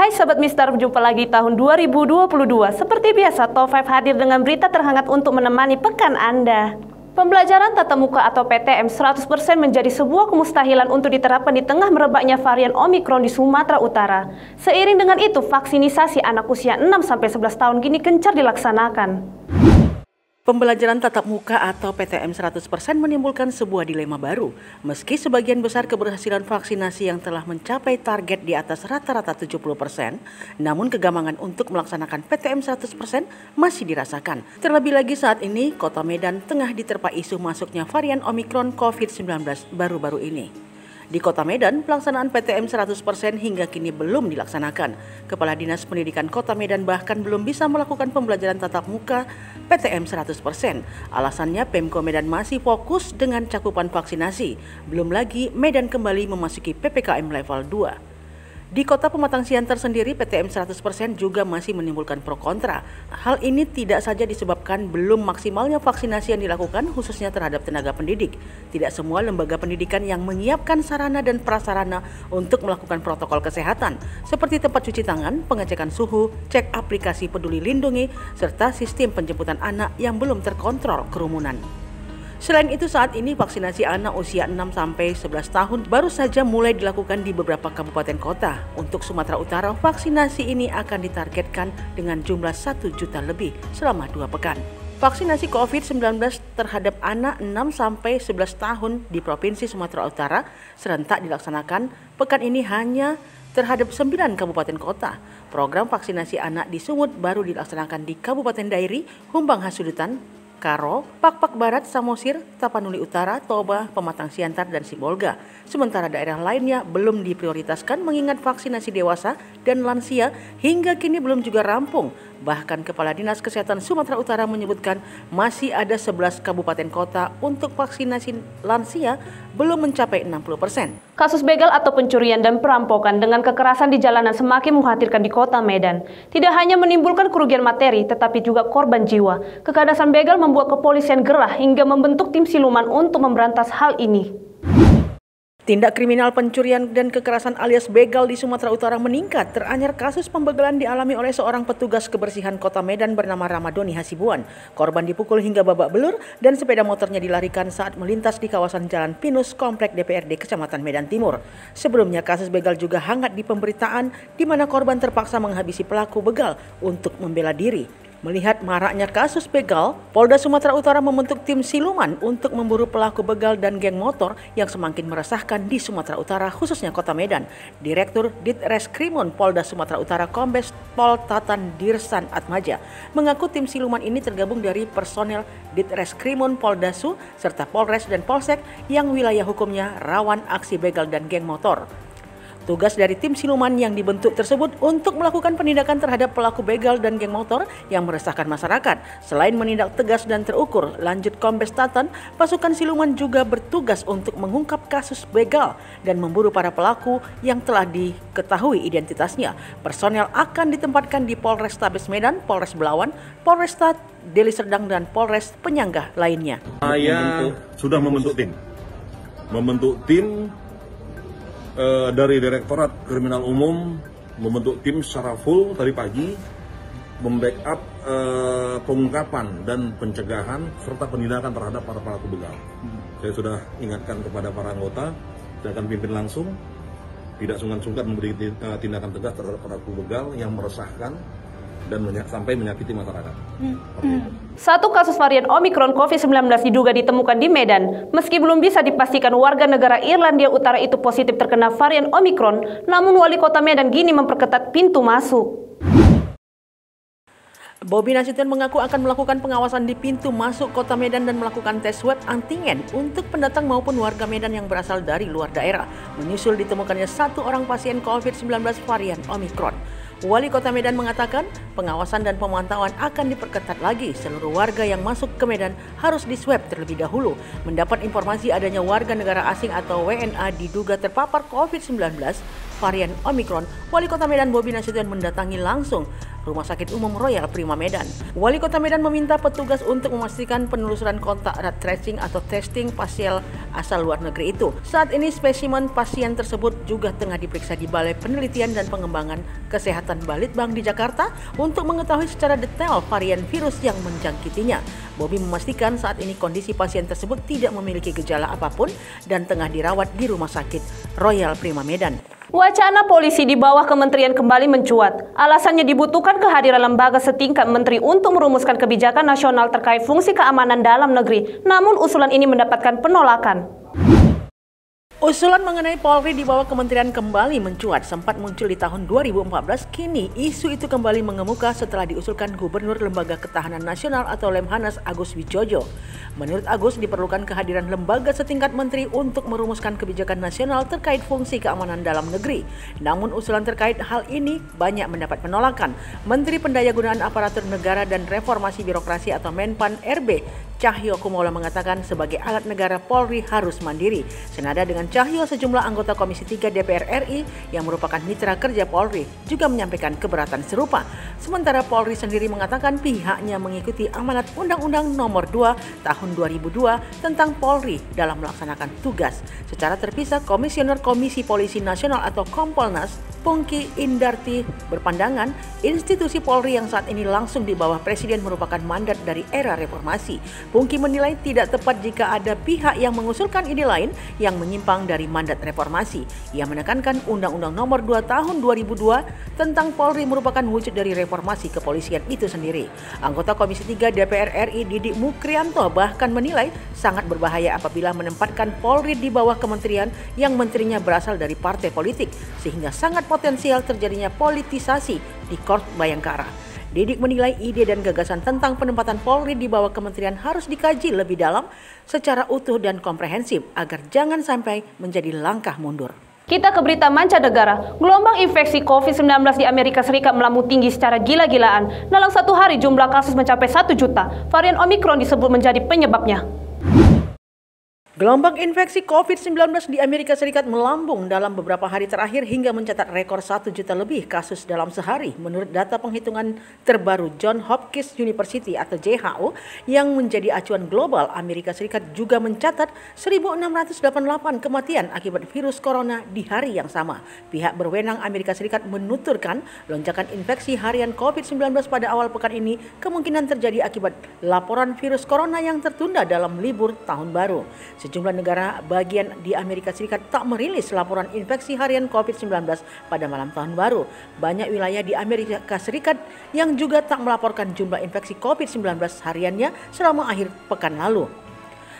Hai Sobat Mister, jumpa lagi tahun 2022. Seperti biasa, Top 5 hadir dengan berita terhangat untuk menemani pekan Anda. Pembelajaran tatap muka atau PTM 100% menjadi sebuah kemustahilan untuk diterapkan di tengah merebaknya varian Omikron di Sumatera Utara. Seiring dengan itu, vaksinisasi anak usia 6-11 tahun kini gencar dilaksanakan. Pembelajaran tatap muka atau PTM 100% menimbulkan sebuah dilema baru. Meski sebagian besar keberhasilan vaksinasi yang telah mencapai target di atas rata-rata 70%, namun kegamangan untuk melaksanakan PTM 100% masih dirasakan. Terlebih lagi saat ini, Kota Medan tengah diterpa isu masuknya varian Omikron COVID-19 baru-baru ini. Di Kota Medan, pelaksanaan PTM 100% hingga kini belum dilaksanakan. Kepala Dinas Pendidikan Kota Medan bahkan belum bisa melakukan pembelajaran tatap muka PTM 100%. Alasannya Pemko Medan masih fokus dengan cakupan vaksinasi. Belum lagi Medan kembali memasuki PPKM level 2. Di Kota Pematang Siantar sendiri, PTM 100% juga masih menimbulkan pro kontra. Hal ini tidak saja disebabkan belum maksimalnya vaksinasi yang dilakukan khususnya terhadap tenaga pendidik. Tidak semua lembaga pendidikan yang menyiapkan sarana dan prasarana untuk melakukan protokol kesehatan, seperti tempat cuci tangan, pengecekan suhu, cek aplikasi Peduli Lindungi, serta sistem penjemputan anak yang belum terkontrol kerumunan. Selain itu, saat ini vaksinasi anak usia 6-11 tahun baru saja mulai dilakukan di beberapa kabupaten kota. Untuk Sumatera Utara, vaksinasi ini akan ditargetkan dengan jumlah 1 juta lebih selama 2 pekan. Vaksinasi COVID-19 terhadap anak 6-11 tahun di Provinsi Sumatera Utara serentak dilaksanakan pekan ini hanya terhadap 9 kabupaten kota. Program vaksinasi anak di Sumut baru dilaksanakan di Kabupaten Dairi, Humbang Hasudutan, Karo, Pakpak Barat, Samosir, Tapanuli Utara, Toba, Pematang Siantar, dan Sibolga. Sementara daerah lainnya belum diprioritaskan mengingat vaksinasi dewasa dan lansia hingga kini belum juga rampung. Bahkan Kepala Dinas Kesehatan Sumatera Utara menyebutkan masih ada 11 kabupaten kota untuk vaksinasi lansia belum mencapai 60%. Kasus begal atau pencurian dan perampokan dengan kekerasan di jalanan semakin mengkhawatirkan di Kota Medan. Tidak hanya menimbulkan kerugian materi, tetapi juga korban jiwa. Kekerasan begal membuat kepolisian gerah hingga membentuk tim siluman untuk memberantas hal ini. Tindak kriminal pencurian dan kekerasan alias begal di Sumatera Utara meningkat. Teranyar kasus pembegalan dialami oleh seorang petugas kebersihan Kota Medan bernama Ramadhani Hasibuan. Korban dipukul hingga babak belur dan sepeda motornya dilarikan saat melintas di kawasan Jalan Pinus, Komplek DPRD Kecamatan Medan Timur. Sebelumnya kasus begal juga hangat di pemberitaan di mana korban terpaksa menghabisi pelaku begal untuk membela diri. Melihat maraknya kasus begal, Polda Sumatera Utara membentuk tim siluman untuk memburu pelaku begal dan geng motor yang semakin meresahkan di Sumatera Utara, khususnya Kota Medan. Direktur Ditreskrimum Polda Sumatera Utara Kombes Pol Tatan Dirsan Atmaja mengaku tim siluman ini tergabung dari personel Ditreskrimum Polda Su serta Polres dan Polsek yang wilayah hukumnya rawan aksi begal dan geng motor. Tugas dari tim siluman yang dibentuk tersebut untuk melakukan penindakan terhadap pelaku begal dan geng motor yang meresahkan masyarakat. Selain menindak tegas dan terukur, lanjut Kombes Tatan, pasukan siluman juga bertugas untuk mengungkap kasus begal dan memburu para pelaku yang telah diketahui identitasnya. Personel akan ditempatkan di Polrestabes Medan, Polres Belawan, Polresta Deli Serdang, dan Polres penyangga lainnya. Saya sudah membentuk tim dari Direktorat Kriminal Umum, membentuk tim secara full tadi pagi, membackup pengungkapan dan pencegahan serta penindakan terhadap para pelaku begal. Saya sudah ingatkan kepada para anggota, saya akan pimpin langsung, tidak sungkan-sungkan memberi tindakan tegas terhadap pelaku begal yang meresahkan dan sampai menyakiti masyarakat. Satu kasus varian Omikron COVID-19 diduga ditemukan di Medan. Meski belum bisa dipastikan warga negara Irlandia Utara itu positif terkena varian Omikron, namun Wali Kota Medan kini memperketat pintu masuk. Bobi Nasution mengaku akan melakukan pengawasan di pintu masuk Kota Medan dan melakukan tes swab antigen untuk pendatang maupun warga Medan yang berasal dari luar daerah. Menyusul ditemukannya 1 orang pasien COVID-19 varian Omikron. Wali Kota Medan mengatakan pengawasan dan pemantauan akan diperketat lagi. Seluruh warga yang masuk ke Medan harus diswab terlebih dahulu. Mendapat informasi adanya warga negara asing atau WNA diduga terpapar COVID-19, varian Omikron, Wali Kota Medan Bobi Nasution mendatangi langsung Rumah Sakit Umum Royal Prima Medan. Wali Kota Medan meminta petugas untuk memastikan penelusuran kontak erat tracing atau testing pasien asal luar negeri itu. Saat ini spesimen pasien tersebut juga tengah diperiksa di Balai Penelitian dan Pengembangan Kesehatan Balitbang di Jakarta untuk mengetahui secara detail varian virus yang menjangkitinya. Bobi memastikan saat ini kondisi pasien tersebut tidak memiliki gejala apapun dan tengah dirawat di Rumah Sakit Royal Prima Medan. Wacana polisi di bawah kementerian kembali mencuat. Alasannya dibutuhkan kehadiran lembaga setingkat menteri untuk merumuskan kebijakan nasional terkait fungsi keamanan dalam negeri. Namun usulan ini mendapatkan penolakan. Usulan mengenai Polri di bawah kementerian kembali mencuat. Sempat muncul di tahun 2014, kini isu itu kembali mengemuka setelah diusulkan Gubernur Lembaga Ketahanan Nasional atau Lemhanas Agus Widjojo. Menurut Agus, diperlukan kehadiran lembaga setingkat menteri untuk merumuskan kebijakan nasional terkait fungsi keamanan dalam negeri. Namun usulan terkait hal ini banyak mendapat penolakan. Menteri Pendayagunaan Aparatur Negara dan Reformasi Birokrasi atau Menpan RB, Cahyokumolo mengatakan sebagai alat negara Polri harus mandiri. Senada dengan Cahyo, sejumlah anggota Komisi 3 DPR RI yang merupakan mitra kerja Polri juga menyampaikan keberatan serupa. Sementara Polri sendiri mengatakan pihaknya mengikuti amanat Undang-Undang Nomor 2 Tahun 2002 tentang Polri dalam melaksanakan tugas. Secara terpisah, Komisioner Komisi Polisi Nasional atau Kompolnas, Pungki Indarti berpandangan institusi Polri yang saat ini langsung di bawah Presiden merupakan mandat dari era reformasi. Pungki menilai tidak tepat jika ada pihak yang mengusulkan ide lain yang menyimpang dari mandat reformasi. Ia menekankan Undang-Undang Nomor 2 Tahun 2002 tentang Polri merupakan wujud dari reformasi kepolisian itu sendiri. Anggota Komisi 3 DPR RI Didik Mukrianto bahkan menilai sangat berbahaya apabila menempatkan Polri di bawah kementerian yang menterinya berasal dari partai politik, sehingga sangat potensial terjadinya politisasi di Korps Bayangkara. Didik menilai ide dan gagasan tentang penempatan Polri di bawah kementerian harus dikaji lebih dalam secara utuh dan komprehensif agar jangan sampai menjadi langkah mundur. Kita ke berita mancanegara. Gelombang infeksi COVID-19 di Amerika Serikat melambung tinggi secara gila-gilaan. Dalam satu hari jumlah kasus mencapai 1 juta. Varian Omikron disebut menjadi penyebabnya. Gelombang infeksi COVID-19 di Amerika Serikat melambung dalam beberapa hari terakhir hingga mencatat rekor 1 juta lebih kasus dalam sehari. Menurut data penghitungan terbaru Johns Hopkins University atau JHU yang menjadi acuan global, Amerika Serikat juga mencatat 1.688 kematian akibat virus corona di hari yang sama. Pihak berwenang Amerika Serikat menuturkan lonjakan infeksi harian COVID-19 pada awal pekan ini kemungkinan terjadi akibat laporan virus corona yang tertunda dalam libur tahun baru. Sejumlah negara bagian di Amerika Serikat tak merilis laporan infeksi harian COVID-19 pada malam tahun baru. Banyak wilayah di Amerika Serikat yang juga tak melaporkan jumlah infeksi COVID-19 hariannya selama akhir pekan lalu.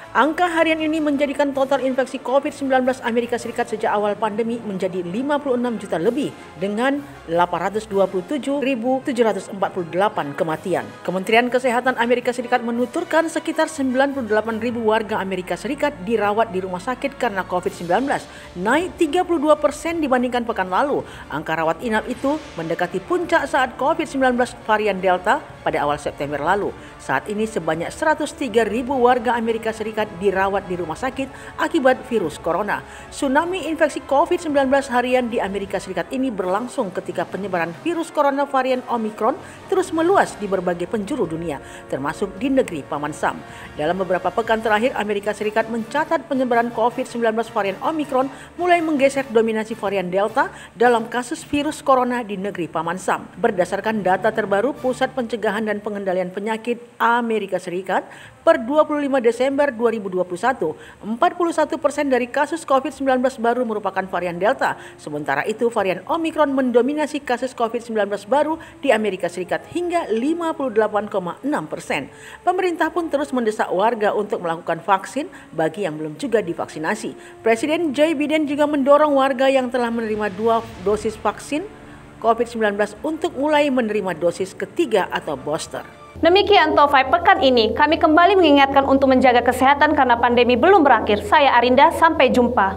Angka harian ini menjadikan total infeksi COVID-19 Amerika Serikat sejak awal pandemi menjadi 56 juta lebih dengan 827.748 kematian. Kementerian Kesehatan Amerika Serikat menuturkan sekitar 98.000 warga Amerika Serikat dirawat di rumah sakit karena COVID-19, naik 32% dibandingkan pekan lalu. Angka rawat inap itu mendekati puncak saat COVID-19 varian Delta pada awal September lalu. Saat ini sebanyak 103.000 warga Amerika Serikat dirawat di rumah sakit akibat virus corona. Tsunami infeksi COVID-19 harian di Amerika Serikat ini berlangsung ketika penyebaran virus corona varian Omikron terus meluas di berbagai penjuru dunia, termasuk di negeri Paman Sam. Dalam beberapa pekan terakhir, Amerika Serikat mencatat penyebaran COVID-19 varian Omikron mulai menggeser dominasi varian Delta dalam kasus virus corona di negeri Paman Sam. Berdasarkan data terbaru Pusat Pencegahan dan Pengendalian Penyakit Amerika Serikat, per 25 Desember 2021, 41% dari kasus COVID-19 baru merupakan varian Delta. Sementara itu, varian Omikron mendominasi kasus COVID-19 baru di Amerika Serikat hingga 58,6%. Pemerintah pun terus mendesak warga untuk melakukan vaksin bagi yang belum juga divaksinasi. Presiden Joe Biden juga mendorong warga yang telah menerima 2 dosis vaksin COVID-19 untuk mulai menerima dosis ketiga atau booster. Demikian Top 5 pekan ini. Kami kembali mengingatkan untuk menjaga kesehatan karena pandemi belum berakhir. Saya Arinda, sampai jumpa.